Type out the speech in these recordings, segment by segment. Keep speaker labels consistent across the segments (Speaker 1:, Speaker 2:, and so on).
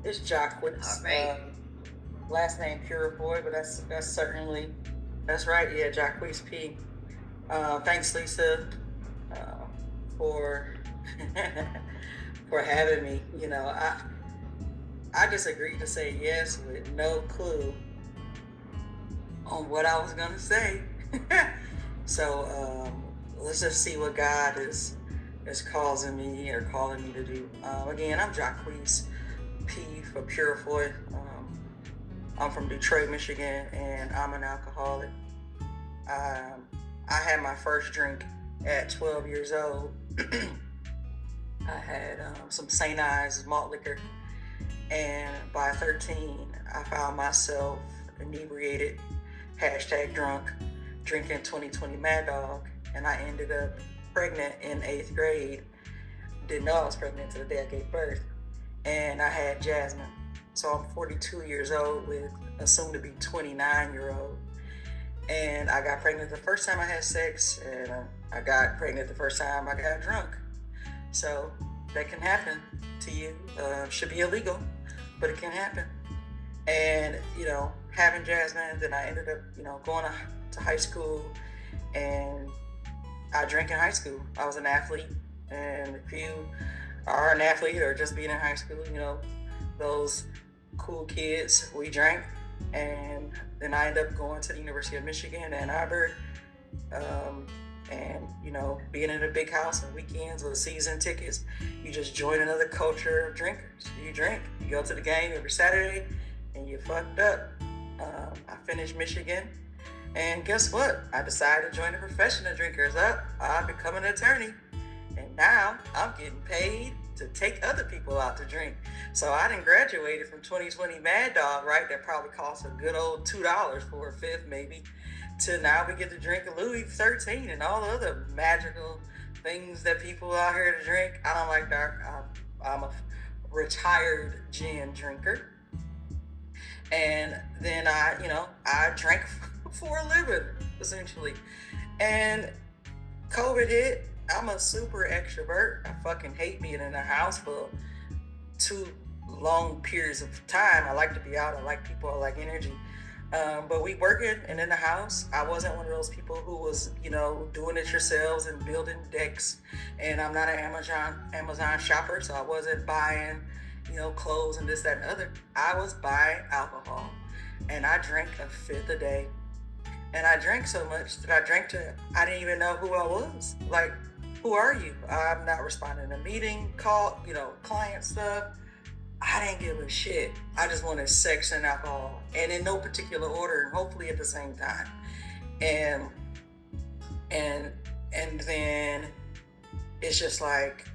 Speaker 1: It's
Speaker 2: All
Speaker 1: Jacquise.
Speaker 2: right.
Speaker 1: Last name Purifoy, but that's certainly that's right. Yeah, Jacquise P. Thanks, Lisa, uh, for for having me. I just agreed to say yes with no clue on what I was gonna say. So let's just see what God is causing me or calling me to do. Again, I'm Jacquise P for Purifoy. I'm from Detroit, Michigan, and I'm an alcoholic. Um, I had my first drink at 12 years old. I had some St. Ives malt liquor, and by 13, I found myself inebriated, hashtag drunk, drinking 2020 Mad Dog, and I ended up pregnant in 8th grade. Didn't know I was pregnant until the day I gave birth, and I had Jasmine. So I'm 42 years old with a soon to be 29-year-old. And I got pregnant the first time I had sex, and I got pregnant the first time I got drunk. So that can happen to you. Should be illegal, but it can happen. And having Jasmine, then I ended up going to high school, and I drank in high school. I was an athlete, and if you are an athlete or just being in high school, those cool kids, we drank. And then I ended up going to the University of Michigan, Ann Arbor, um, and being in a big house on weekends with season tickets. You just join another culture of drinkers. You drink, you go to the game every Saturday, and you fucked up. I finished Michigan, and guess what? I decided to join the profession of drinkers. I become an attorney, and now I'm getting paid to take other people out to drink. So I done graduated from 2020 Mad Dog, right? That probably cost a good old $2 for a fifth, maybe, to now we get to drink a Louis 13 and all the other magical things that people out here to drink. I don't like dark. I'm a retired gin drinker, and then I drank for a living essentially, and COVID hit. I'm a super extrovert. I fucking hate being in a house for too long periods of time. I like to be out. I like people. I like energy. But we working and in the house. I wasn't one of those people who was, doing it yourselves and building decks. And I'm not an Amazon shopper, so I wasn't buying, clothes and this, that, and other. I was buying alcohol, and I drank a fifth a day. And I drank so much that I didn't even know who I was. Like, who are you? I'm not responding to meeting, call, client stuff. I didn't give a shit. I just wanted sex and alcohol, and in no particular order, and hopefully at the same time. And and and then it's just like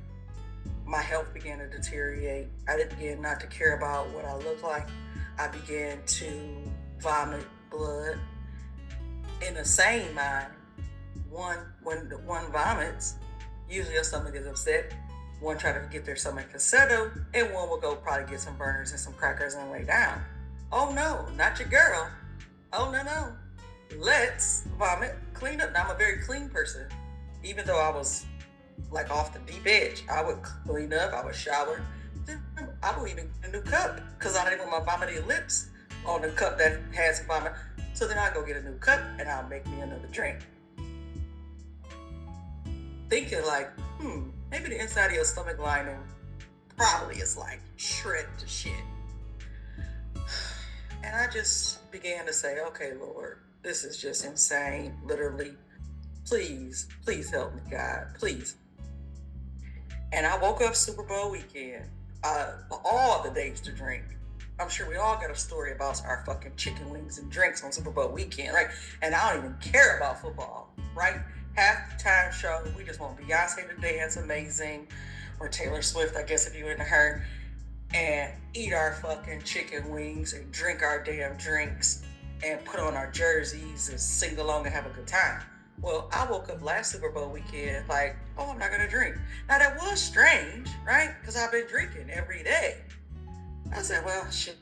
Speaker 1: my health began to deteriorate. I began not to care about what I look like. I began to vomit blood. In the same mind, when one vomits, usually your stomach is upset. One try to get their stomach to settle, and one will go probably get some burners and some crackers and lay down. Oh no, not your girl. Oh no. Let's vomit, clean up. Now I'm a very clean person. Even though I was like off the deep edge, I would clean up, I would shower. Then I would even get a new cup because I didn't want my vomiting lips on the cup that has vomit. So then I go get a new cup and I'll make me another drink. Thinking like, maybe the inside of your stomach lining probably is like shred to shit. And I just began to say, okay, Lord, this is just insane. Literally, please help me, God, please. And I woke up Super Bowl weekend, all the days to drink. I'm sure we all got a story about our fucking chicken wings and drinks on Super Bowl weekend, right? And I don't even care about football, right? Halftime show, we just want Beyonce to dance amazing, or Taylor Swift, I guess, if you're into her, and eat our fucking chicken wings and drink our damn drinks and put on our jerseys and sing along and have a good time. Well, I woke up last Super Bowl weekend like, oh, I'm not gonna drink. Now that was strange, right? Because I've been drinking every day. I said, well, shit,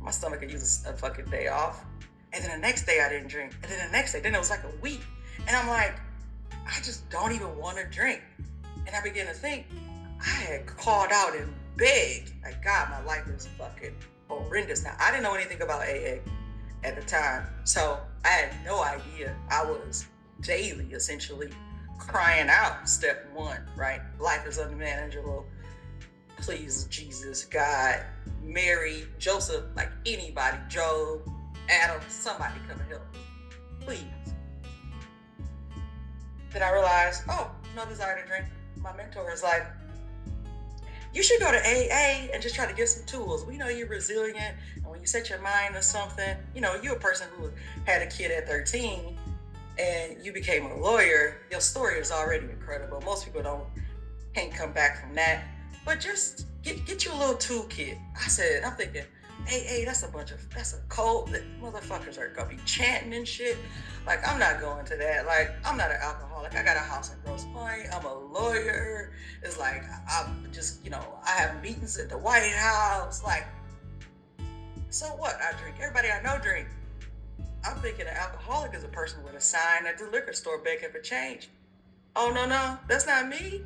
Speaker 1: my stomach could use a fucking day off. And then the next day I didn't drink. And then the next day, then it was like a week. And I'm like, I just don't even want to drink. And I began to think, I had called out in beg, like, God, my life is fucking horrendous. Now, I didn't know anything about AA at the time, so I had no idea. I was daily, essentially, crying out, step one, right? Life is unmanageable. Please, Jesus, God, Mary, Joseph, like anybody, Job, Adam, somebody come and help me, please. Then I realized, oh, no desire to drink. My mentor is like, you should go to AA and just try to get some tools. We know you're resilient, and when you set your mind to something, you're a person who had a kid at 13 and you became a lawyer. Your story is already incredible. Most people can't come back from that. But just get you a little toolkit. I'm thinking, AA, that's a cult that motherfuckers are gonna be chanting and shit. Like, I'm not going to that. Like, I'm not an alcoholic. I got a house in Grosse Pointe. I'm a lawyer. It's like, I'm just, I have meetings at the White House. Like, so what? I drink. Everybody I know drink. I'm thinking an alcoholic is a person with a sign at the liquor store begging for change. Oh, no, that's not me.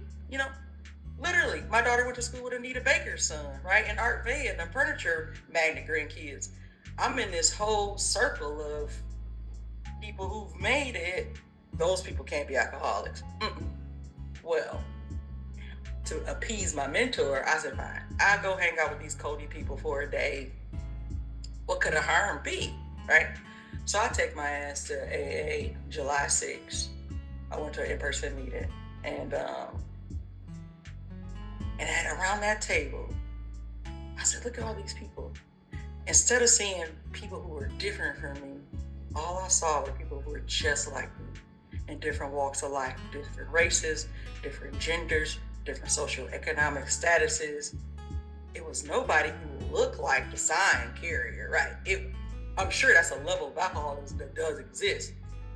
Speaker 1: Literally, my daughter went to school with Anita Baker's son, right? And Art Vey and the furniture magnet grandkids. I'm in this whole circle of people who've made it. Those people can't be alcoholics. Well, to appease my mentor, I said, fine, I'll go hang out with these Cody people for a day. What could a harm be, right? So I take my ass to AA July 6th. I went to an in-person meeting, and around that table, I said, look at all these people. Instead of seeing people who were different from me, all I saw were people who were just like me in different walks of life, different races, different genders, different socioeconomic statuses. It was nobody who looked like the sign carrier, right? I'm sure that's a level of alcoholism that does exist,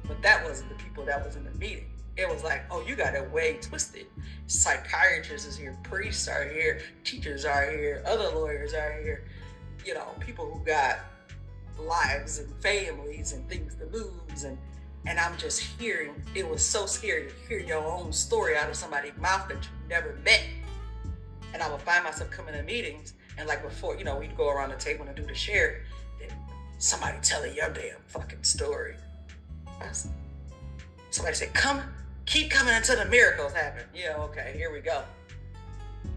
Speaker 1: but that wasn't the people that was in the meeting. It was like, oh, you got it way twisted. Psychiatrists is here, priests are here, teachers are here, other lawyers are here, people who got lives and families and things to lose. And I'm just hearing, it was so scary to hear your own story out of somebody's mouth that you never met. And I would find myself coming to meetings, and like before, we'd go around the table and do the share, then somebody telling your damn fucking story. Somebody said, keep coming until the miracles happen. Yeah, okay, here we go.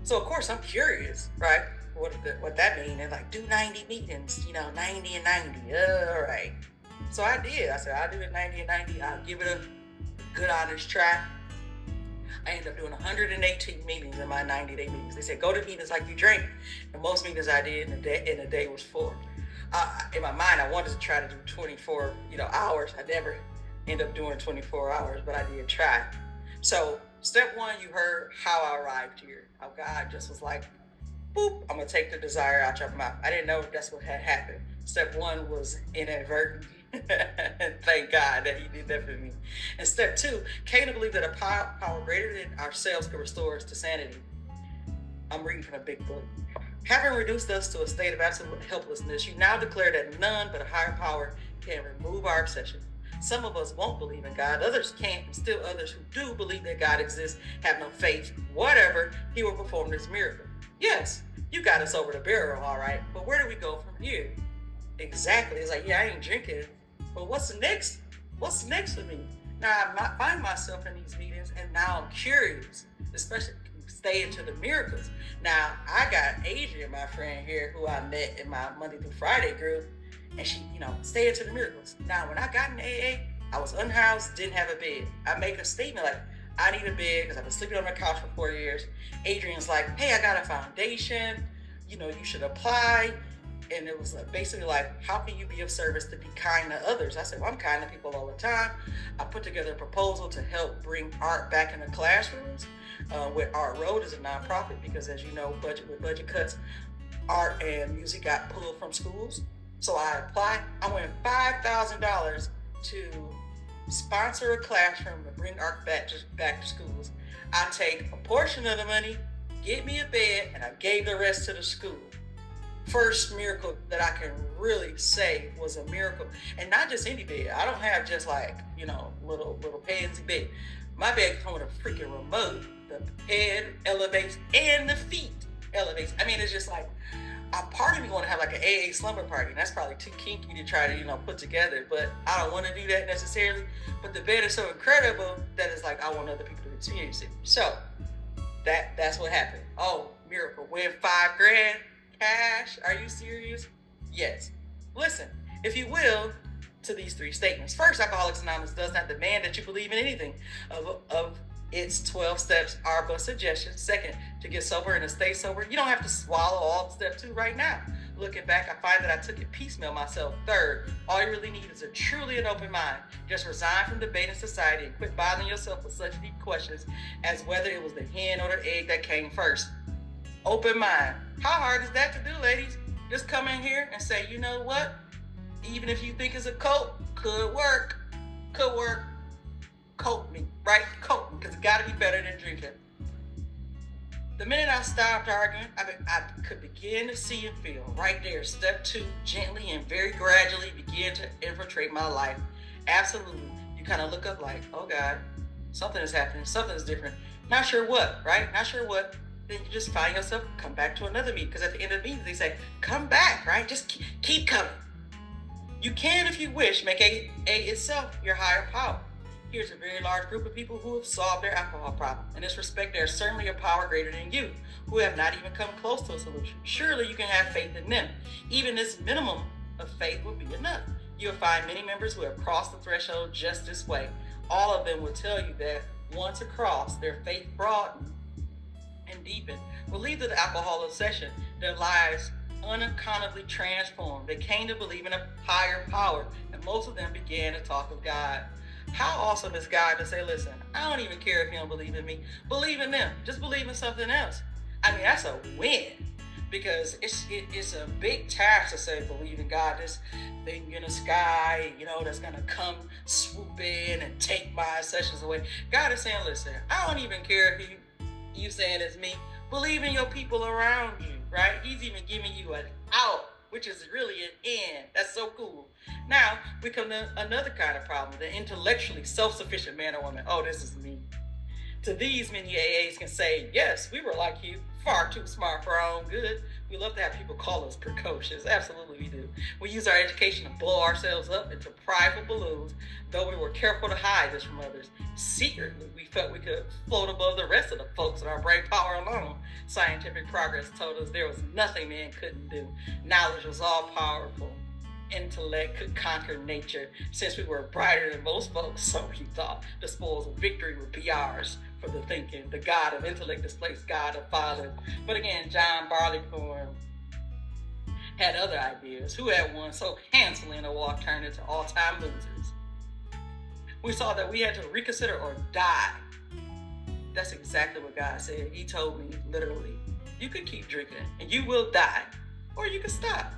Speaker 1: So of course I'm curious, right? What that mean? And like, do 90 meetings, 90 and 90. All right. So I did. I said, I'll do it 90 and 90. I'll give it a good honest try. I ended up doing 118 meetings in my 90-day meetings. They said, go to meetings like you drink. And most meetings I did in a day was 4. In my mind, I wanted to try to do 24, hours. I never end up doing 24 hours, but I did try. So step 1, you heard how I arrived here. How God just was like, boop, I'm gonna take the desire out your mouth. I didn't know that's what had happened. Step 1 was inadvertent. Thank God that he did that for me. And step 2, came to believe that a power greater than ourselves could restore us to sanity. I'm reading from a big book. Having reduced us to a state of absolute helplessness, you now declare that none but a higher power can remove our obsession. Some of us won't believe in God, others can't, and still others who do believe that God exists have no faith. Whatever, he will perform this miracle. Yes, you got us over the barrel, all right, but where do we go from here? Exactly. It's like, yeah, I ain't drinking, but what's next? What's next for me? Now, I find myself in these meetings, and now I'm curious, especially stay into the miracles. Now, I got Adriane, my friend here, who I met in my Monday through Friday group, and she, stay into the miracles. Now, when I got in AA, I was unhoused, didn't have a bed. I make a statement like, I need a bed because I've been sleeping on the couch for 4 years. Adriane's like, hey, I got a foundation. You should apply. And it was basically like, how can you be of service to be kind to others? I said, well, I'm kind to people all the time. I put together a proposal to help bring art back in the classrooms. With Art Road is a nonprofit because, as you know, with budget cuts, art and music got pulled from schools. So I applied. I went $5,000 to sponsor a classroom to bring art back to schools. I take a portion of the money, get me a bed, and I gave the rest to the school. First miracle that I can really say was a miracle. And not just any bed. I don't have just like, little pansy bed. My bed comes with a freaking remote. The head elevates and the feet elevates. I mean, it's just like, a part of me want to have like an AA slumber party, and that's probably too kinky to try to, put together, but I don't want to do that necessarily. But the bed is so incredible that it's like, I want other people to experience it. So that's what happened. Oh, miracle. Win $5,000 cash. Are you serious? Yes. Listen, if you will, to these 3 statements. First, Alcoholics Anonymous does not demand that you believe in anything of its 12 steps are but suggestions. Second, to get sober and to stay sober, you don't have to swallow all of step 2 right now. Looking back, I find that I took it piecemeal myself. Third, all you really need is a truly an open mind. Just resign from debating society and quit bothering yourself with such deep questions as whether it was the hen or the egg that came first. Open mind. How hard is that to do, ladies? Just come in here and say, you know what? Even if you think it's a cult, could work. Coat me, right? Coat me, because it got to be better than drinking. The minute I stopped arguing, I could begin to see and feel right there. Step 2, gently and very gradually begin to infiltrate my life. Absolutely. You kind of look up like, oh God, something is happening. Something is different. Not sure what, right? Not sure what. Then you just find yourself, come back to another meeting. Because at the end of the meeting, they say, come back, right? Just keep coming. You can, if you wish, make A itself your higher power. Here's a very large group of people who have solved their alcohol problem. In this respect, there is certainly a power greater than you, who have not even come close to a solution. Surely you can have faith in them. Even this minimum of faith will be enough. You'll find many members who have crossed the threshold just this way. All of them will tell you that once across, their faith broadened and deepened. Will leave the alcohol obsession, their lives unaccountably transformed. They came to believe in a higher power, and most of them began to talk of God. How awesome is God to say, listen, I don't even care if you don't believe in me. Believe in them. Just believe in something else. I mean, that's a win, because it's a big task to say, believe in God, this thing in the sky, that's going to come swoop in and take my sessions away. God is saying, listen, I don't even care if you saying it's me. Believe in your people around you, right? He's even giving you an out, which is really an in. That's so cool. Now, we come to another kind of problem, the intellectually self-sufficient man or woman. Oh, this is me. To these, many AAs can say, yes, we were like you, far too smart for our own good. We love to have people call us precocious. Absolutely we do. We use our education to blow ourselves up into prideful balloons, though we were careful to hide this from others. Secretly, we felt we could float above the rest of the folks with our brain power alone. Scientific progress told us there was nothing man couldn't do. Knowledge was all powerful. Intellect could conquer nature. Since we were brighter than most folks, so we thought, the spoils of victory would be ours for the thinking. The God of intellect displaced God of fathers. But again, John Barleycorn had other ideas. Who had won so handsomely in a war turned into all-time losers? We saw that we had to reconsider or die. That's exactly what God said. He told me, literally, you could keep drinking and you will die, or you could stop.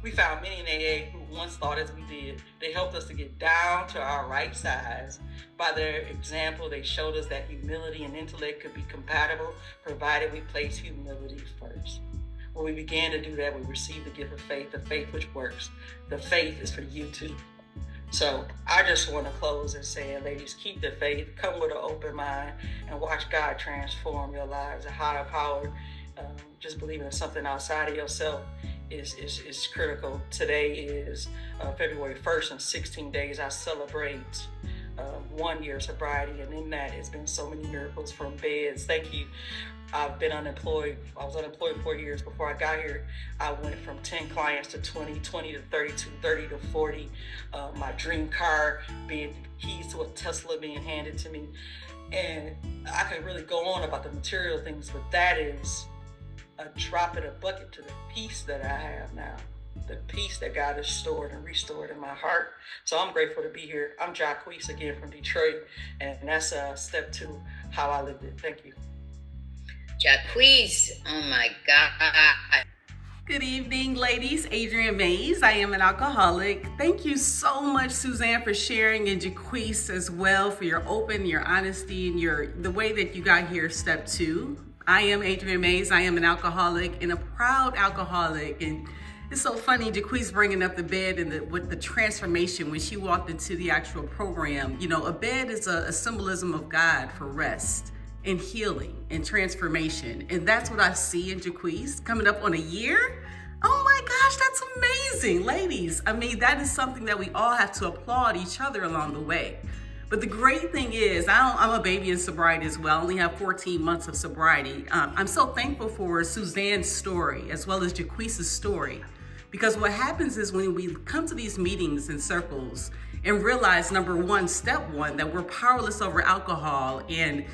Speaker 1: We found many in AA who once thought as we did. They helped us to get down to our right size. By their example, they showed us that humility and intellect could be compatible, provided we place humility first. When we began to do that, we received the gift of faith, the faith which works. The faith is for you too. So I just want to close and say, ladies, keep the faith, come with an open mind, and watch God transform your lives. A higher power, just believing in something outside of yourself is critical. Today is February 1st. In 16 days, I celebrate 1 year sobriety, and in that, it's been so many miracles from beds. Thank you. I've been unemployed. I was unemployed 4 years before I got here. I went from 10 clients to 20, 20 to 32, 30 to 40. My dream car being keys to a Tesla being handed to me. And I could really go on about the material things, but that is a drop in a bucket to the peace that I have now. The peace that God has stored and restored in my heart. So I'm grateful to be here. I'm Jacquise again from Detroit, and that's step 2, how I lived it. Thank you.
Speaker 2: Jacquise, oh my God.
Speaker 3: Good evening, ladies. Adriane Mayes. I am an alcoholic. Thank you so much, Suzanne, for sharing, and Jacquise as well, for your open, your honesty, and the way that you got here, step 2. I am Adriane Mayes. I am an alcoholic and a proud alcoholic. And it's so funny, Jacquise bringing up the bed and with the transformation when she walked into the actual program. A bed is a symbolism of God for rest. and healing and transformation. And that's what I see in Jacquise coming up on a year. Oh my gosh, that's amazing. Ladies, I mean, that is something that we all have to applaud each other along the way. But the great thing is, I'm a baby in sobriety as well. I only have 14 months of sobriety. I'm so thankful for Suzanne's story as well as Jacquise's story. Because what happens is when we come to these meetings and circles and realize, number one, step one, that we're powerless over alcohol and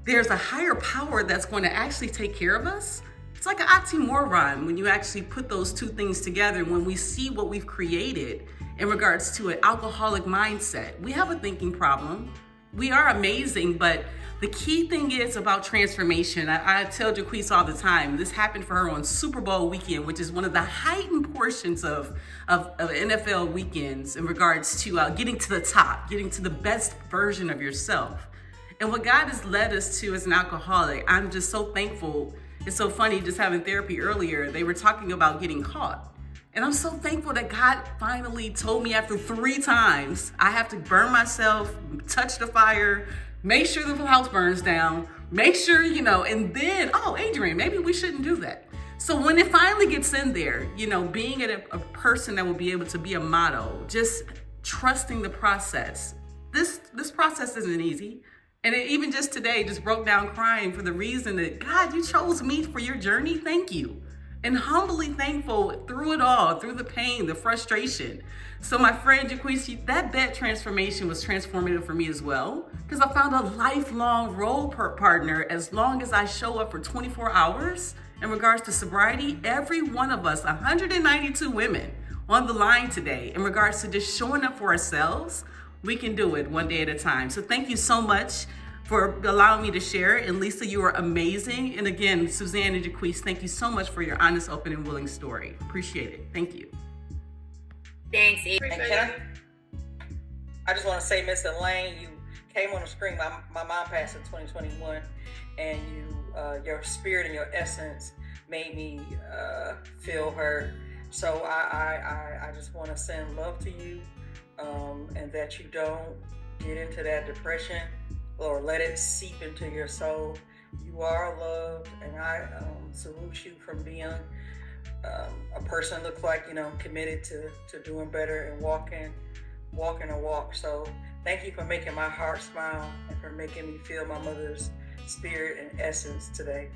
Speaker 3: there's a higher power that's going to actually take care of us. It's like an oxymoron when you actually put those two things together. When we see what we've created in regards to an alcoholic mindset, we have a thinking problem. We are amazing, but the key thing is about transformation. I tell Jacquise all the time, this happened for her on Super Bowl weekend, which is one of the heightened portions of NFL weekends in regards to getting to the top, getting to the best version of yourself. And what God has led us to as an alcoholic, I'm just so thankful. It's so funny, just having therapy earlier, they were talking about getting caught. And I'm so thankful that God finally told me after 3 times, I have to burn myself, touch the fire, make sure the house burns down, make sure, and then, Adriane, maybe we shouldn't do that. So when it finally gets in there, being a person that will be able to be a model, just trusting the process. This process isn't easy. And even just today, just broke down crying for the reason that, God, you chose me for your journey. Thank you. And humbly thankful through it all, through the pain, the frustration. So my friend Jacquise, that bed transformation was transformative for me as well, because I found a lifelong role partner as long as I show up for 24 hours in regards to sobriety. Every one of us, 192 women on the line today, in regards to just showing up for ourselves, we can do it one day at a time. So thank you so much for allowing me to share. And Lisa, you are amazing. And again, Suzanne and Jacquise, thank you so much for your honest, open, and willing story. Appreciate it. Thank you.
Speaker 2: Thanks,
Speaker 1: I just want to say, Miss Elaine, you came on the screen. My mom passed in 2021, and your spirit and your essence made me feel her. So I just want to send love to you, and that you don't get into that depression or let it seep into your soul. You are loved, and I salute you from being a person that looks like, committed to doing better and walking a walk. So thank you for making my heart smile and for making me feel my mother's spirit and essence today.